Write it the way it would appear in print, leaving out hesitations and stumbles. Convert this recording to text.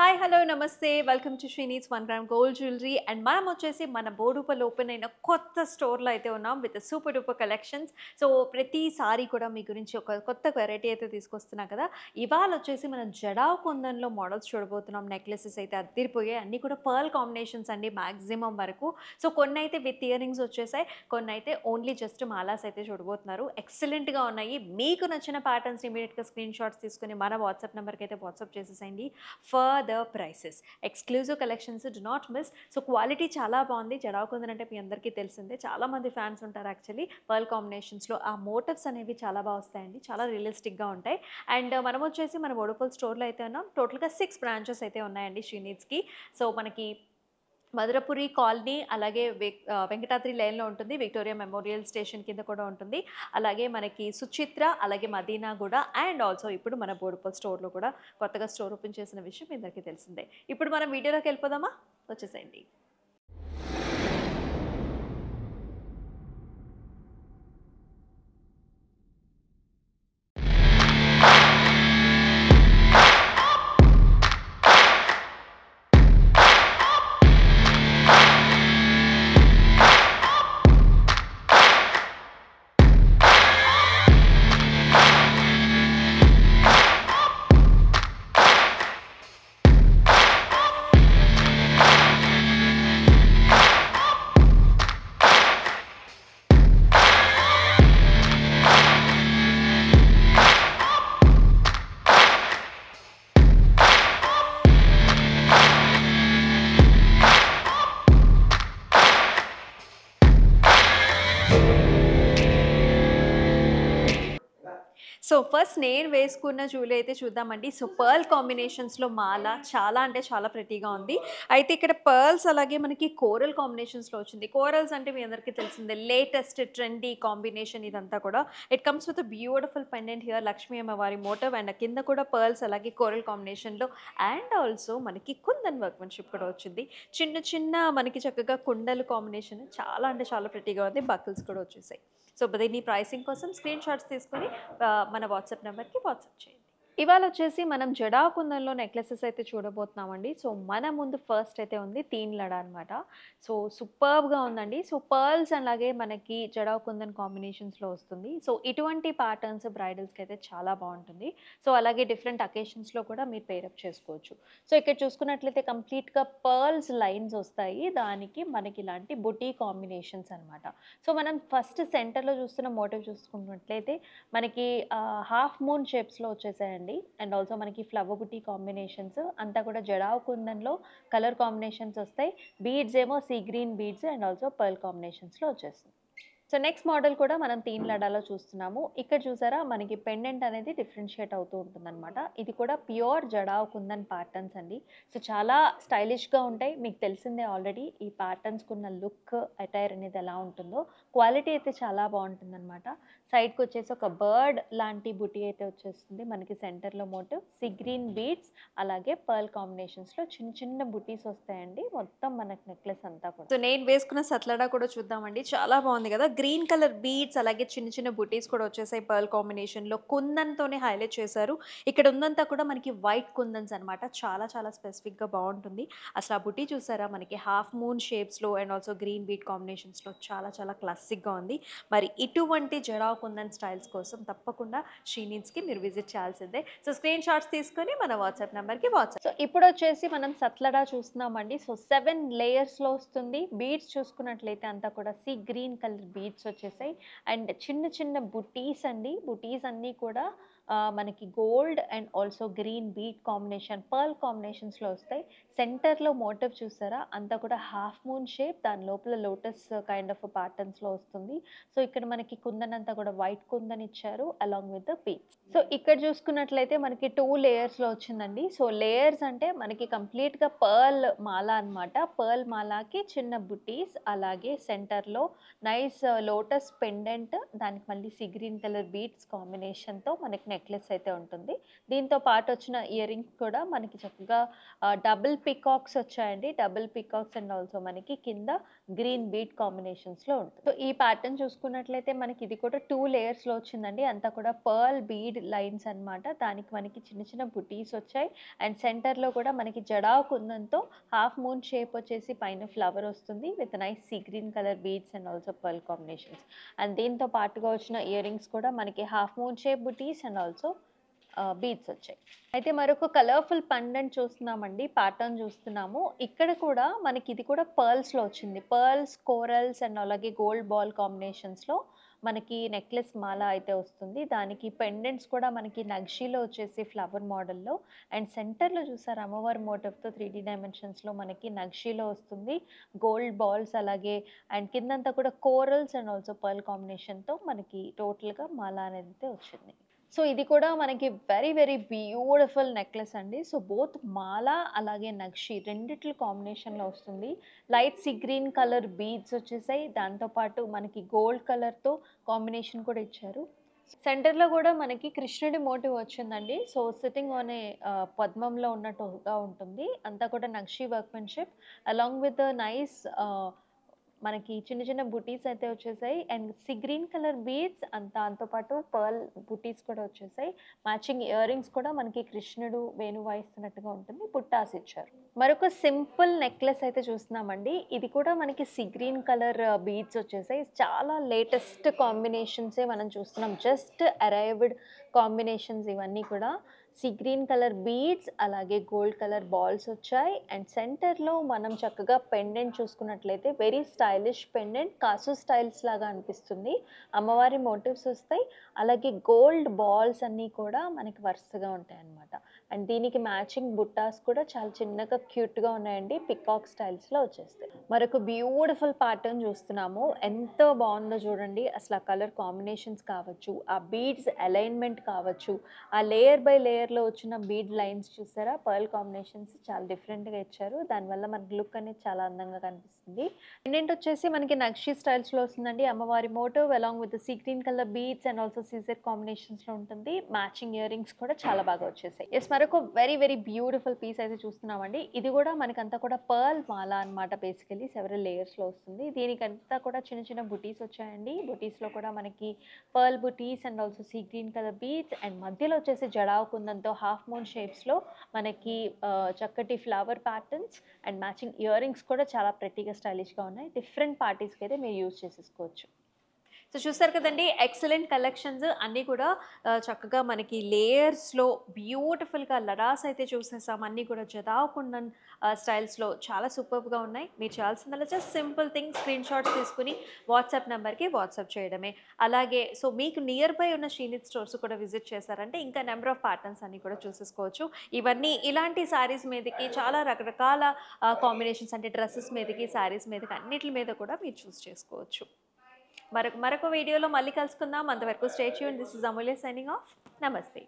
Hi hello నమస్తే welcome to Sreeni's 1 gram gold jewellery and మనం వచ్చేసి మన బోడుపల్ ఓపెన్ అయిన కొత్త స్టోర్లో అయితే ఉన్నాం with super duper collections. So ప్రతిసారి కూడా మీ గురించి ఒక కొత్త వెరైటీ అయితే తీసుకొస్తున్నా కదా. ఇవాళ వచ్చేసి మనం జడావ్ కుందన్లో మోడల్స్ చూడబోతున్నాం. నెక్లెసెస్ అయితే అద్దరిపోయాయి, అన్నీ కూడా పర్ల్ కాంబినేషన్స్ అండి మ్యాక్సిమం వరకు. సో కొన్ని అయితే విత్ ఇయర్ రింగ్స్ వచ్చేసాయి, కొన్ని అయితే ఓన్లీ జస్ట్ మాలాస్ అయితే చూడబోతున్నారు. ఎక్సలెంట్గా ఉన్నాయి. మీకు నచ్చిన ప్యాటర్న్స్ ఇమీడియట్గా స్క్రీన్ షాట్స్ తీసుకుని మన వాట్సాప్ నెంబర్కి అయితే వాట్సాప్ చేసేసేయండి for the prices. Exclusive collections do not miss. So quality చాలా బాగుంది. జడావ్ కుందన్ అంటే మీ అందరికీ తెలిసిందే, చాలామంది ఫ్యాన్స్ ఉంటారు యాక్చువల్లీ. పర్ల్ కాంబినేషన్స్లో ఆ మోటివ్స్ అనేవి చాలా బాగా వస్తాయండి, చాలా రియలిస్టిక్గా ఉంటాయి. అండ్ మనం వచ్చేసి మన బోడుపల్ స్టోర్లో అయితే ఉన్నాం. టోటల్గా 6 బ్రాంచెస్ అయితే ఉన్నాయండి శ్రీనీడ్స్కి. సో మనకి మధురపురి కాలనీ, అలాగే వెంకటాద్రి లైన్లో ఉంటుంది. విక్టోరియా మెమోరియల్ స్టేషన్ కింద కూడా ఉంటుంది. అలాగే మనకి సుచిత్ర, అలాగే మదీనా కూడా, అండ్ ఆల్సో ఇప్పుడు మన బోడుపల్ స్టోర్లో కూడా కొత్తగా స్టోర్ ఓపెన్ చేసిన విషయం మీ అందరికీ తెలిసిందే. ఇప్పుడు మనం వీడియోలోకి వెళ్ళిపోదామా? వచ్చేసేయండి. సో ఫస్ట్ నేను వేసుకున్న జ్యువెలరీ అయితే చూద్దామండి. సో పర్ల్ కాంబినేషన్స్లో మాల చాలా అంటే చాలా ప్రెటీగా ఉంది. అయితే ఇక్కడ పర్ల్స్ అలాగే మనకి కోరల్ కాంబినేషన్స్లో వచ్చింది. కోరల్స్ అంటే మీ అందరికీ తెలిసిందే, లేటెస్ట్ ట్రెండీ కాంబినేషన్ ఇదంతా కూడా. It comes with beautiful pendant here, Lakshmi అమ్మవారి మోటివ్, అండ్ కింద కూడా పర్ల్స్ అలాగే కోరల్ కాంబినేషన్లో, అండ్ ఆల్సో మనకి కుందన్ వర్క్మెన్షిప్ కూడా వచ్చింది. చిన్న చిన్న మనకి చక్కగా కుండలు కాంబినేషన్ చాలా అంటే చాలా ప్రెటీగా ఉంది. బకిల్స్ కూడా వచ్చేసాయి. సో దీన్ని ప్రైసింగ్ కోసం స్క్రీన్ షాట్స్ తీసుకొని మన వాట్సాప్ నెంబర్కి వాట్సాప్ చేయండి. ఇవాళ వచ్చేసి మనం జడావ్ కుందన్లో నెక్లెసెస్ అయితే చూడబోతున్నామండి. సో మన ముందు ఫస్ట్ అయితే ఉంది తీన్ లడా అనమాట. సో సూపర్బ్గా ఉందండి. సో పర్ల్స్ అలాగే మనకి జడావ్ కుందన్ కాంబినేషన్స్లో వస్తుంది. సో ఇటువంటి ప్యాటర్న్స్ బ్రైడల్స్కి అయితే చాలా బాగుంటుంది. సో అలాగే డిఫరెంట్ అకేషన్స్లో కూడా మీరు పేరప్ చేసుకోవచ్చు. సో ఇక్కడ చూసుకున్నట్లయితే కంప్లీట్గా పర్ల్స్ లైన్స్ వస్తాయి, దానికి మనకి ఇలాంటి బుటీ కాంబినేషన్స్ అనమాట. సో మనం ఫస్ట్ సెంటర్లో చూస్తున్న మోటివ్ చూసుకున్నట్లయితే మనకి హాఫ్ మూన్ షేప్స్లో వచ్చేసాయండి. అండ్ ఆల్సో మనకి ఫ్లవర్ బుటీ కాంబినేషన్స్ అంతా కూడా జడావ్ కుందన్లో కలర్ కాంబినేషన్స్ వస్తాయి. బీడ్స్ ఏమో sea green beads and also pearl కాంబినేషన్స్లో వచ్చేస్తుంది. సో నెక్స్ట్ మోడల్ కూడా మనం తీన్ లడాలో చూస్తున్నాము. ఇక్కడ చూసారా మనకి పెండెంట్ అనేది డిఫరెన్షియేట్ అవుతూ ఉంటుందన్నమాట. ఇది కూడా ప్యూర్ జడావ్ కుందన్ ప్యాటర్న్స్ అండి. సో చాలా స్టైలిష్గా ఉంటాయి. మీకు తెలిసిందే ఆల్రెడీ ఈ ప్యాటర్న్స్కి ఉన్న లుక్, అటైర్ అనేది ఎలా ఉంటుందో. క్వాలిటీ అయితే చాలా బాగుంటుందన్నమాట. సైడ్కి వచ్చేసి ఒక బర్డ్ లాంటి బుటీ అయితే వచ్చేస్తుంది. మనకి సెంటర్లో మోటివ్ సీ గ్రీన్ బీడ్స్ అలాగే పర్ల్ కాంబినేషన్స్లో చిన్న చిన్న బుటీస్ వస్తాయండి మొత్తం మనకి నెక్లెస్ అంతా కూడా. సో నేను వేసుకున్న సత్లడా కూడా చూద్దామండి. చాలా బాగుంది కదా. గ్రీన్ కలర్ బీడ్స్ అలాగే చిన్న చిన్న బుటీస్ కూడా వచ్చేసాయి. పర్ల్ కాంబినేషన్లో కుందన్తోనే హైలైట్ చేశారు. ఇక్కడ ఉందంతా కూడా మనకి వైట్ కుందన్స్ అనమాట. చాలా చాలా స్పెసిఫిక్గా బాగుంటుంది. అసలు ఆ బుటీ చూసారా మనకి హాఫ్ మూన్ షేప్స్లో అండ్ ఆల్సో గ్రీన్ బీడ్ కాంబినేషన్స్లో చాలా చాలా క్లాసిక్గా ఉంది. మరి ఇటువంటి జడావ్ కుందన్ స్టైల్స్ కోసం తప్పకుండా శ్రీనీడ్స్కి మీరు విజిట్ చేయాల్సిందే. సో స్క్రీన్ షాట్స్ తీసుకొని మన వాట్సాప్ నెంబర్కి వాట్సాప్. సో ఇప్పుడు వచ్చేసి మనం సత్లడా చూస్తున్నామండి. సో 7 లేయర్స్లో వస్తుంది. బీడ్స్ చూసుకున్నట్లయితే అంతా కూడా సీ గ్రీన్ కలర్ బీడ్స్ వచ్చేసాయి. అండ్ చిన్న చిన్న బుటీస్ అండి. బుటీస్ అన్నీ కూడా మనకి gold and also green bead combination pearl కాంబినేషన్స్లో వస్తాయి. సెంటర్లో మోటివ్ చూసారా అంతా కూడా హాఫ్ మూన్ షేప్, దాని లోపల లోటస్ కైండ్ ఆఫ్ ప్యాటర్న్స్లో వస్తుంది. సో ఇక్కడ మనకి కుందన్ అంతా కూడా వైట్ కుందన్ ఇచ్చారు along with the beads. So ఇక్కడ చూసుకున్నట్లయితే మనకి 2 లేయర్స్లో వచ్చిందండి. సో లేయర్స్ అంటే మనకి కంప్లీట్గా పర్ల్ మాల అనమాట. పర్ల్ మాలాకి చిన్న బుటీస్ అలాగే సెంటర్లో నైస్ లోటస్ పెండెంట్, దానికి మళ్ళీ సీ గ్రీన్ కలర్ బీడ్స్ కాంబినేషన్తో మనకి నెక్లెస్ అయితే ఉంటుంది. దీంతో పాటు వచ్చిన ఇయర్ రింగ్స్ కూడా మనకి చక్కగా డబుల్ పికాక్స్ వచ్చాయండి. డబుల్ పికాక్స్ అండ్ ఆల్సో మనకి కింద గ్రీన్ బీట్ కాంబినేషన్స్లో ఉంటుంది. సో ఈ ప్యాటర్న్ చూసుకున్నట్లయితే మనకి ఇది కూడా 2 లేయర్స్లో వచ్చిందండి. అంతా కూడా పర్ల్ బీడ్ లైన్స్ అన్నమాట. దానికి మనకి చిన్న చిన్న బుటీస్ వచ్చాయి అండ్ సెంటర్లో కూడా మనకి జడా కుందంతో హాఫ్ మూన్ షేప్ వచ్చేసి పైన ఫ్లవర్ వస్తుంది with nice see green colour beads and also pearl combinations. And దీంతో పాటుగా వచ్చిన ఇయర్ రింగ్స్ కూడా మనకి half moon shape buttis and also beads వచ్చాయి. అయితే మరొక కలర్ఫుల్ పండెంట్ చూస్తున్నామండి, ప్యాటర్న్ చూస్తున్నాము. ఇక్కడ కూడా మనకి ఇది కూడా పర్ల్స్లో వచ్చింది. పర్ల్స్, కోరల్స్ అండ్ అలాగే గోల్డ్ బాల్ కాంబినేషన్స్లో మనకి నెక్లెస్ మాల అయితే వస్తుంది. దానికి పెండెంట్స్ కూడా మనకి నక్షీలో వచ్చేసి ఫ్లవర్ మోడల్లో అండ్ సెంటర్లో చూసారు అమ్మవారి మోటివ్తో 3D డైమెన్షన్స్లో మనకి నక్షీలో వస్తుంది. గోల్డ్ బాల్స్ అలాగే అండ్ కిందంతా కూడా కోరల్స్ అండ్ ఆల్సో పర్ల్ కాంబినేషన్తో మనకి టోటల్గా మాల అనేది అయితే వచ్చింది. సో ఇది కూడా మనకి వెరీ వెరీ బ్యూటిఫుల్ నెక్లెస్ అండి. సో బోత్ మాల అలాగే నక్షి రెండిట్ల కాంబినేషన్లో వస్తుంది. Light sea green colour beads వచ్చేసాయి. దాంతోపాటు మనకి గోల్డ్ కలర్తో కాంబినేషన్ కూడా ఇచ్చారు. సెంటర్లో కూడా మనకి కృష్ణుడి మోటివ్ వచ్చిందండి. సో సిట్టింగ్ ఆన్ ఏ పద్మంలో ఉన్నట్టుగా ఉంటుంది. అంతా కూడా నక్షి వర్క్మెన్షిప్ అలాంగ్ విత్ నైస్ మనకి చిన్న చిన్న బుటీస్ అయితే వచ్చేసాయి and see green colour beads దాంతోపాటు పర్ల్ బుటీస్ కూడా వచ్చేసాయి. మ్యాచింగ్ ఇయర్ రింగ్స్ కూడా మనకి కృష్ణుడు వేణు వాయిస్తున్నట్టుగా ఉంటుంది. పుట్టాస్ ఇచ్చారు. మరొక సింపుల్ నెక్లెస్ అయితే చూస్తున్నామండి. ఇది కూడా మనకి సీ గ్రీన్ కలర్ బీడ్స్ వచ్చేసాయి. చాలా లేటెస్ట్ కాంబినేషన్సే మనం చూస్తున్నాం. జస్ట్ అరైవ్డ్ కాంబినేషన్స్ ఇవన్నీ కూడా. సీ గ్రీన్ కలర్ బీడ్స్ అలాగే గోల్డ్ కలర్ బాల్స్ వచ్చాయి అండ్ సెంటర్లో మనం చక్కగా పెండెంట్ చూసుకున్నట్లయితే వెరీ స్టైలిష్ పెండెంట్, కాసు స్టైల్స్ లాగా అనిపిస్తుంది. అమ్మవారి మోటివ్స్ వస్తాయి అలాగే గోల్డ్ బాల్స్ అన్నీ కూడా మనకి వరుసగా ఉంటాయి అన్నమాట. అండ్ దీనికి మ్యాచింగ్ బుట్టాస్ కూడా చాలా చిన్నగా క్యూట్గా ఉన్నాయండి. పికాక్ స్టైల్స్లో వచ్చేస్తాయి. మరొక బ్యూటిఫుల్ ప్యాటర్న్ చూస్తున్నాము. ఎంతో బాగుందో చూడండి. అసలు ఆ కలర్ కాంబినేషన్స్ కావచ్చు, ఆ బీడ్స్ అలైన్మెంట్ కావచ్చు, ఆ లేయర్ బై లేయర్లో వచ్చిన బీడ్ లైన్స్ చూసారా, పర్ల్ కాంబినేషన్స్ చాలా డిఫరెంట్గా ఇచ్చారు. దానివల్ల మనకి లుక్ అనేది చాలా అందంగా కనిపిస్తుంది. పెండెంట్ వచ్చేసి మనకి నక్షి స్టైల్స్లో వస్తుందండి. అమ్మవారి motif along with sea green colour beads and also సీజర్ కాంబినేషన్స్లో ఉంటుంది. మ్యాచింగ్ ఇయర్ రింగ్స్ కూడా చాలా బాగా వచ్చేసాయి. ఎస్, మరొక వెరీ వెరీ బ్యూటిఫుల్ పీస్ అయితే చూస్తున్నామండి. ఇది కూడా మనకంతా కూడా పర్ల్ మాల అనమాట. బేసికలీ సెవెరల్ లేయర్స్లో వస్తుంది. దీనికంతా కూడా చిన్న చిన్న బుటీస్ వచ్చాయండి. బుటీస్లో కూడా మనకి pearl buttis and also see green colour beads and మధ్యలో వచ్చేసి జడావు కుందంతో హాఫ్ మూన్ షేప్స్లో మనకి చక్కటి flower patterns and matching ear rings కూడా చాలా ప్రెట్టీగా స్టైలిష్గా ఉన్నాయి. డిఫరెంట్ పార్టీస్కి అయితే మీరు యూజ్ చేసేసుకోవచ్చు. సో చూస్తారు కదండి, ఎక్సలెంట్ కలెక్షన్స్ అన్నీ కూడా చక్కగా మనకి లేయర్స్లో బ్యూటిఫుల్గా లరాస్ అయితే చూసేసాం. అన్నీ కూడా జదావ్ కుందన్ స్టైల్స్లో చాలా సూపర్గా ఉన్నాయి. మీరు చేయాల్సిందల్లా just simple thing, screen shots తీసుకుని వాట్సాప్ నెంబర్కి వాట్సాప్ చేయడమే. అలాగే సో మీకు నియర్ బై ఉన్న శ్రీనిధి స్టోర్స్ కూడా విజిట్ చేశారంటే ఇంకా నెంబర్ ఆఫ్ ప్యాటర్న్స్ అన్నీ కూడా చూసేసుకోవచ్చు. ఇవన్నీ ఇలాంటి శారీస్ మీదకి చాలా రకరకాల కాంబినేషన్స్ అంటే డ్రెస్సెస్ మీదకి, శారీస్ మీదకి అన్నిటి మీద కూడా మీరు చూస్ చేసుకోవచ్చు. మరొక వీడియోలో మళ్ళీ కలుసుకుందాం. అంతవరకు stay tuned. This is Amulya signing off. నమస్తే.